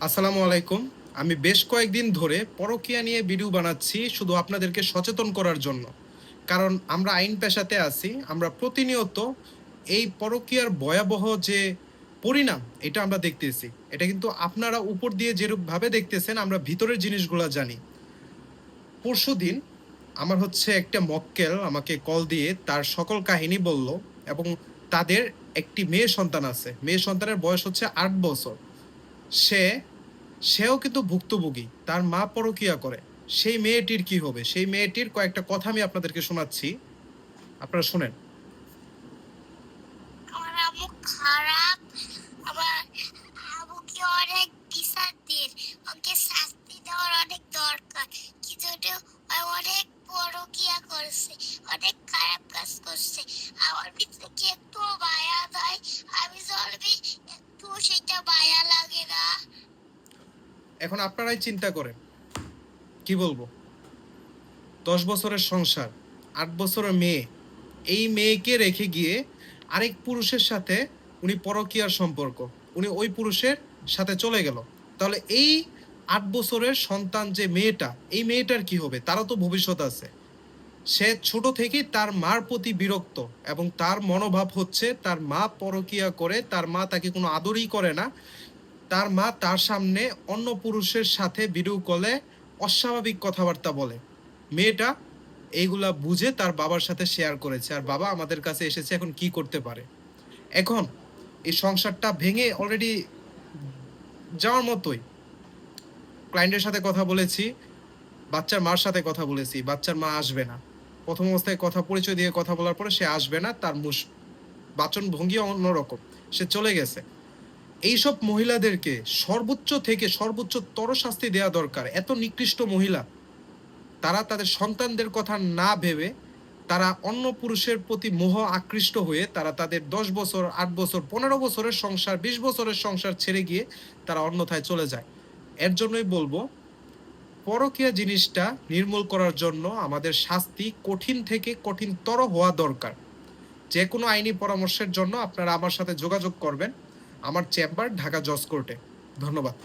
আসসালামু আলাইকুম। আমি বেশ কয়েকদিন ধরে পরকীয়া নিয়ে ভিডিও বানাচ্ছি শুধু আপনাদেরকে সচেতন করার জন্য। কারণ আমরা আইন পেশাতে আছি। আমরা প্রতিনিয়ত এই পরকীয়ার ভয়াবহ যে পরিণাম এটা আমরা দেখতেছি। এটা কিন্তু আপনারা উপর দিয়ে যেরূপভাবে দেখতেছেন আমরা ভিতরের জিনিসগুলা জানি। পরশুদিন আমার হচ্ছে একটা মক্কেল আমাকে কল দিয়ে তার সকল কাহিনী বলল এবং তাদের একটি মেয়ে সন্তান আছে। মেয়ে সন্তানের বয়স হচ্ছে ৮ বছর। সে সেও কিন্তু ভুক্তভোগী। তার মা পরকীয়া করে। সেই মেয়েটির কি হবে? সেই মেয়েটির কয়েকটা কথা আমি আপনাদেরকে শোনাচ্ছি। আপনারা শোনেন। আমার আম্মু খারাপ। আমার আম্মুকে অনেক বিচার দিন, ওকে শাস্তি দেওয়ার অনেক দরকার। কিন্তু ও অনেক পরকীয়া করছে, অনেক খারাপ কাজ করছে। আমার ভিতরে কি একটু মায়া নাই? আমি জলবি একটু সেটা মায়া লাগে না। এখন আপনারাই চিন্তা করেন। কি বলবো? ১০ বছরের সংসার, ৮ বছরের মেয়ে। এই মেয়েকে রেখে গিয়ে আরেক পুরুষের সাথে উনি পরকীয়ার সম্পর্ক। উনি ওই পুরুষের সাথে চলে গেল। তাহলে এই ৮ বছরের সন্তান যে মেয়েটা, এই মেয়েটার কি হবে? তারও তো ভবিষ্যৎ আছে। সে ছোট থেকেই তার মার প্রতি বিরক্ত এবং তার মনোভাব হচ্ছে তার মা পরকীয়া করে, তার মা তাকে কোনো আদরই করে না। তার মা তার সামনে অন্য পুরুষের সাথে ভিডিও কলে অস্বাভাবিক কথাবার্তা বলে। মেয়েটা এইগুলা বুঝে তার বাবার সাথে শেয়ার করেছে আর বাবা আমাদের কাছে এসেছে এখন কি করতে পারে। এখন এই সংসারটা ভেঙে অলরেডি যাওয়ার মতোই। ক্লায়েন্টের সাথে কথা বলেছি, বাচ্চার মার সাথে কথা বলেছি, বাচ্চার মা আসবে না। প্রথম অবস্থায় কথা পরিচয় দিয়ে কথা বলার পরে সে আসবে না, তার বাচন ভঙ্গি অন্যরকম, সে চলে গেছে। এইসব মহিলাদেরকে সর্বোচ্চ থেকে সর্বোচ্চতর শাস্তি দেওয়া দরকার। এত নিকৃষ্ট মহিলা, তারা তাদের সন্তানদের কথা না ভেবে তারা অন্য পুরুষের প্রতি মোহ আকৃষ্ট হয়ে তারা তাদের ১০ বছর, ৮ বছর, ১৫ বছরের সংসার, ২০ বছরের সংসার ছেড়ে গিয়ে তারা অন্যথায় চলে যায়। এর জন্যই বলবো, পরকীয়া জিনিসটা নির্মূল করার জন্য আমাদের শাস্তি কঠিন থেকে কঠিনতর হওয়া দরকার। যে কোনো আইনি পরামর্শের জন্য আপনারা আমার সাথে যোগাযোগ করবেন। আমার চেম্বার ঢাকা জজ কোর্টে। ধন্যবাদ।